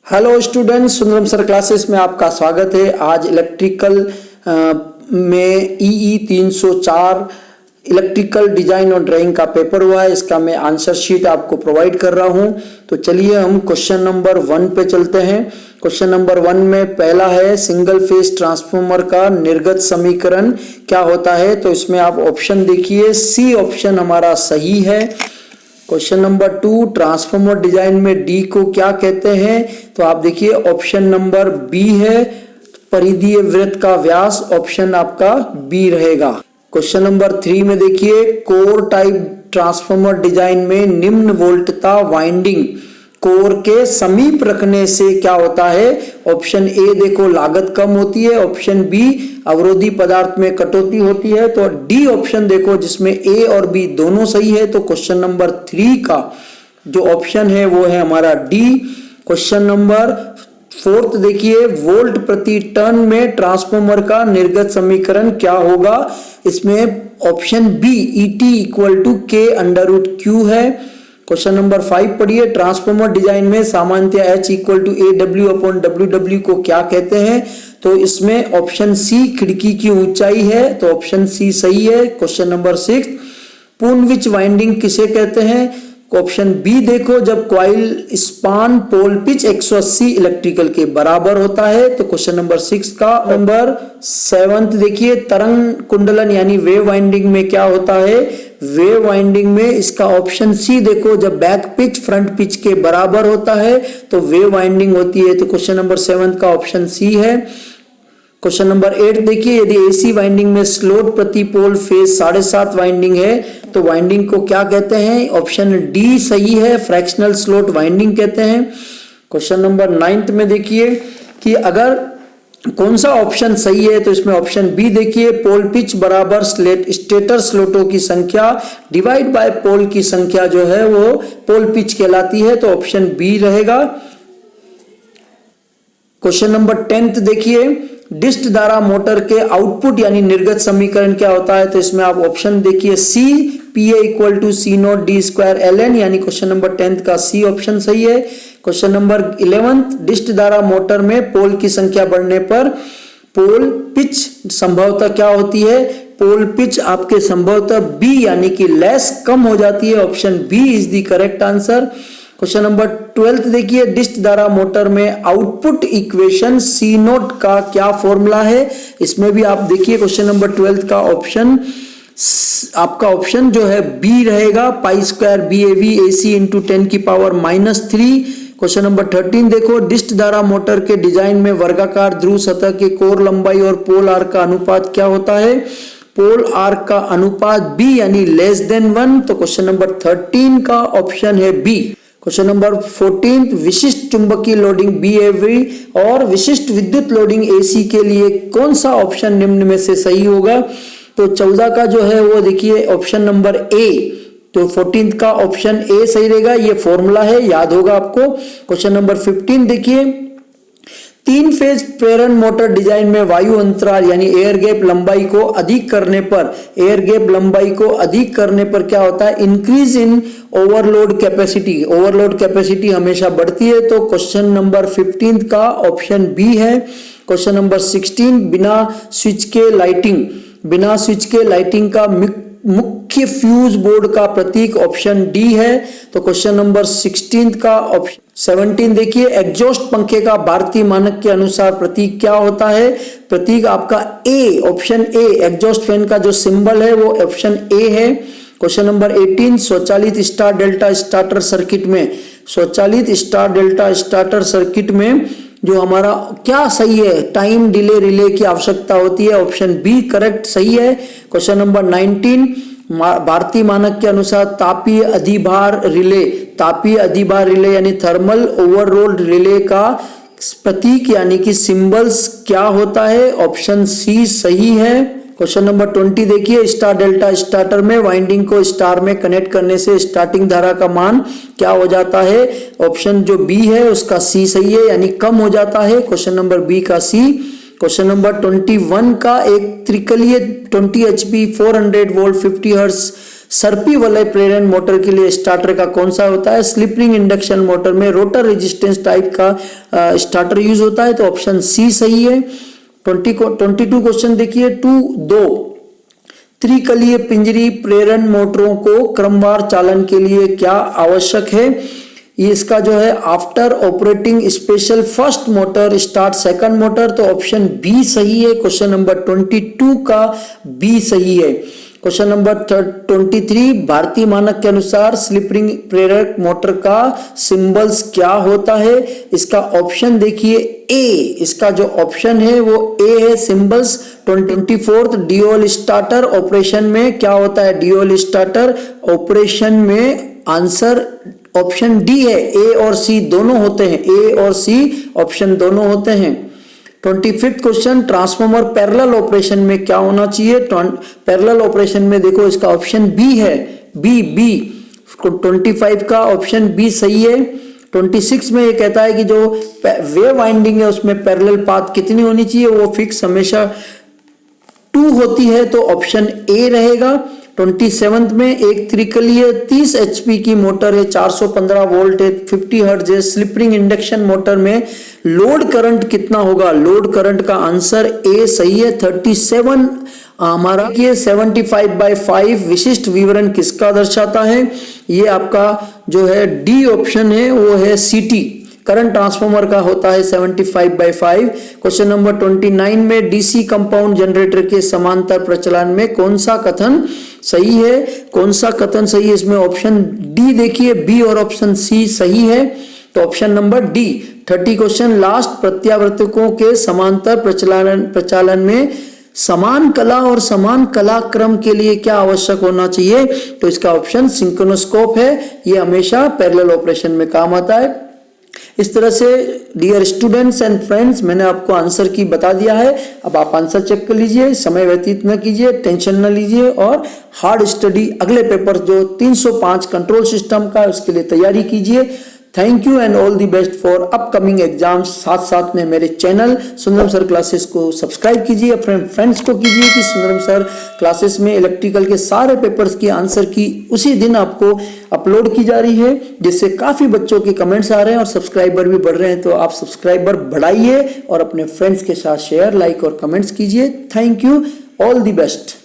Hello students, Sundaram sir classes में आपका स्वागत है। आज इलेक्ट्रिकल में EE 304 इलेक्ट्रिकल डिजाइन और ड्राइंग का पेपर हुआ है। इसका मैं आंसर शीट आपको प्रोवाइड कर रहा हूं। तो चलिए हम क्वेश्चन नंबर 1 पे चलते हैं। क्वेश्चन नंबर 1 में पहला है सिंगल फेज ट्रांसफार्मर का निर्गत समीकरण क्या होता है। तो इसमें आप ऑप्शन देखिए, सी ऑप्शन हमारा सही है। क्वेश्चन नंबर 2, ट्रांसफार्मर डिजाइन में डी को क्या कहते हैं। तो आप देखिए ऑप्शन नंबर बी है, परिधीय वृत्त का व्यास। ऑप्शन आपका बी रहेगा। क्वेश्चन नंबर 3 में देखिए, कोर टाइप ट्रांसफार्मर डिजाइन में निम्न वोल्टता वाइंडिंग कोर के समीप रखने से क्या होता है। ऑप्शन ए देखो लागत कम होती है, ऑप्शन बी अवरोधी पदार्थ में कटौती होती है। तो डी ऑप्शन देखो जिसमें ए और बी दोनों सही है। तो क्वेश्चन नंबर 3 का जो ऑप्शन है वो है हमारा डी। क्वेश्चन नंबर 4 देखिए, वोल्ट प्रति टर्न में ट्रांसफार्मर का निर्गत समीकरण क्या होगा। इसमें ऑप्शन बी ET = K√Q है। क्वेश्चन नंबर 5 पढ़िए, ट्रांसफार्मर डिजाइन में सामान्यतः H = AW/WW को क्या कहते हैं। तो इसमें ऑप्शन सी खिड़की की ऊंचाई है। तो ऑप्शन सी सही है। क्वेश्चन नंबर 6, पूर्णविच वाइंडिंग किसे कहते हैं। ऑप्शन बी देखो जब coil span pole pitch 180 electrical के बराबर होता है। तो क्वेश्चन नंबर 6 का नंबर 7 देखिए, तरंग कुंडलन यानी वेव वाइंडिंग में क्या होता है। वेव वाइंडिंग में इसका ऑप्शन सी देखो जब बैक पिच फ्रंट पिच के बराबर होता है तो वेव वाइंडिंग होती है। तो क्वेश्चन नंबर 7 का ऑप्शन सी है। क्वेश्चन नंबर 8 देखिए, यदि AC वाइंडिंग में स्लोट प्रति पोल फेज 7.5 वाइंडिंग है तो वाइंडिंग को क्या कहते हैं। ऑप्शन डी सही है, फ्रैक्शनल स्लोट वाइंडिंग कहते हैं। क्वेश्चन नंबर 9 में देखिए कि अगर कौन सा ऑप्शन सही है। तो इसमें ऑप्शन बी देखिए, पोल पिच बराबर स्टेटर स्लोटों की संख्या डिवाइड बाय पोल की संख्या जो है वो पोल पिच कहलाती है। तो ऑप्शन बी रहेगा। क्वेश्चन नंबर 10 देखिए, डिस्ट द्वारा मोटर के आउटपुट यानी निर्गत समीकरण क्या होता है। तो इसमें आप ऑप्शन देखिए सी, PA = C0d²ln, यानी क्वेश्चन नंबर 10 का सी ऑप्शन सही है। क्वेश्चन नंबर 11, डिस्ट द्वारा मोटर में पोल की संख्या बढ़ने पर पोल पिच संभवतः क्या होती है। पोल पिच आपके संभवतः बी यानी कि लेस कम हो जाती है। Option B is the correct answer. Question number 12 देखिए, डिस्ट द्वारा मोटर में आउटपुट इक्वेशन C0 का क्या फॉर्मूला है। इसमें भी आप देखिए क्वेश्चन नंबर 12 का ऑप्शन आपका ऑप्शन जो है बी रहेगा, π² BAV AC × 10⁻³ क्वेश्चन नंबर 13 देखो, डिस्ट द्वारा मोटर के डिजाइन में वर्गाकार ध्रुव सतह के कोर लंबाई और पोल आर्क का अनुपात क्या होता है। पोल आर्क का अनुपात बी यानी <1। तो क्वेश्चन नंबर 13 का ऑप्शन है बी। क्वेश्चन नंबर 14, विशिष्ट चुंबकीय लोडिंग BAV और विशिष्ट विद्युत लोडिंग AC के लिए कौन सा ऑप्शन निम्न में से सही होगा। तो 14 का जो है वो देखिए ऑप्शन नंबर ए। तो 14 का ऑप्शन ए सही रहेगा। ये फॉर्मूला है, याद होगा आपको। क्वेश्चन नंबर 15 देखिए, 3 फेज प्रेरण मोटर डिजाइन में वायु अंतराल यानी एयर गैप लंबाई को अधिक करने पर क्या होता है, increase in overload capacity. Overload capacity हमेशा बढ़ती है। तो क्वेश्चन नंबर 15 का ऑप्शन बी है। क्वेश्चन नंबर 16, बिना स्विच के लाइटिंग का मुख्य फ्यूज बोर्ड का प्रतीक ऑप्शन डी है। तो क्वेश्चन नंबर 16 का ऑप्शन 17 देखिए, एग्जॉस्ट पंखे का भारतीय मानक के अनुसार प्रतीक क्या होता है। प्रतीक आपका ए, ऑप्शन ए, एग्जॉस्ट फैन का जो सिंबल है वो ऑप्शन ए है। क्वेश्चन नंबर 18, स्वचालित स्टार डेल्टा स्टार्टर सर्किट में जो हमारा क्या सही है, टाइम डिले रिले की आवश्यकता होती है। ऑप्शन बी करेक्ट सही है। क्वेश्चन नंबर 19, भारतीय मानक के अनुसार तापीय अधिभार रिले यानी थर्मल ओवरलोड रिले का प्रतीक यानी कि सिंबल्स क्या होता है। ऑप्शन सी सही है। क्वेश्चन नंबर 20 देखिए, स्टार डेल्टा स्टार्टर में वाइंडिंग को स्टार में कनेक्ट करने से स्टार्टिंग धारा का मान क्या हो जाता है। ऑप्शन जो बी है उसका सी सही है, यानी कम हो जाता है। क्वेश्चन नंबर बी का सी। क्वेश्चन नंबर 21 का एक त्रिकलीय 20 HP 400 वोल्ट 50 हर्ट्ज सर्पी वलय प्रेरण मोटर के लिए स्टार्टर का कौन सा होता है? स्लिप रिंग इंडक्शन मोटर में रोटर रेजिस्टेंस टाइप का स्टार्टर यूज होता है, तो ऑप्शन सी सही है। 22 क्वेश्चन देखिए, 2 त्रिकलीय पिंजरी प्रेरण मोटरों को क्रमवार चालन के लिए क्या आवश्यक है? ये इसका जो है after operating special first motor start second motor, तो ऑप्शन बी सही है। क्वेश्चन नंबर 22 का बी सही है। क्वेश्चन नंबर 23, भारतीय मानक के अनुसार स्लिप रिंग प्रेरक मोटर का सिंबल्स क्या होता है? इसका ऑप्शन देखिए ए, इसका जो ऑप्शन है वो ए है सिंबल्स। 24 डीओल स्टार्टर ऑपरेशन में क्या होता है? डीओल स्टार्टर ऑपरेशन में आंसर ऑप्शन डी है। ए और सी दोनों होते हैं, ए और सी ऑप्शन दोनों होते हैं। 25 क्वेश्चन, ट्रांसफॉर्मर पैरेलल ऑपरेशन में क्या होना चाहिए? पैरेलल ऑपरेशन में देखो इसका ऑप्शन बी है, बी 25 का ऑप्शन बी सही है। 26 में ये कहता है कि जो वेव वाइंडिंग है उसमें पैरेलल पाथ कितनी होनी चाहिए? वो फिक्स हमेशा 2 होती है, तो ऑप्शन ए रहेगा। 27 में एक त्रिकलीय 30 HP की मोटर है, 415 वोल्ट है, 50 हर्ट्ज है, स्लिप रिंग इंडक्शन मोटर में लोड करंट कितना होगा? लोड करंट का आंसर ए सही है, 37 हमारा। ये 75/5 विशिष्ट विवरण किसका दर्शाता है? ये आपका जो है डी ऑप्शन है, वो है सीटी करंट ट्रांसफार्मर का होता है 75/5। क्वेश्चन नंबर 29 में डीसी कंपाउंड जनरेटर के समांतर प्रचलन में कौन सा कथन सही है? कौन सा कथन सही है? इसमें ऑप्शन डी देखिए, बी और ऑप्शन सी सही है, तो option number D. 30 question, last प्रत्यावर्तकों के समांतर प्रचालन में समान कला और समान कला क्रम के लिए क्या आवश्यक होना चाहिए? तो इसका ऑप्शन सिंक्रोनोस्कोप है, ये हमेशा पैरेलल ऑपरेशन में काम आता है। इस तरह से डियर स्टूडेंट्स एंड फ्रेंड्स, मैंने आपको आंसर की बता दिया है। अब आप आंसर चेक कर लीजिए, समय व्यतीत न कीजिए, टेंशन न लीजिए और हार्ड स्टडी अगले पेपर जो 305 कंट्रोल सिस्टम का है उसके लिए तैयारी कीजिए। Thank you and all the best for upcoming exams. साथ साथ में मेरे चैनल सुंदरम सर क्लासेस को सब्सक्राइब कीजिए, अपने फ्रेंड्स को कीजिए कि सुंदरम सर क्लासेस में इलेक्ट्रिकल के सारे पेपर्स की आंसर की उसी दिन आपको अपलोड की जा रही है, जिससे काफ़ी बच्चों के कमेंट्स आ रहे हैं और सब्सक्राइबर भी बढ़ रहे हैं। तो आप सब्सक्राइबर बढ़ाइए और अपने फ्रेंड्स के साथ शेयर, लाइक और कमेंट्स कीजिए। Thank you, all the best.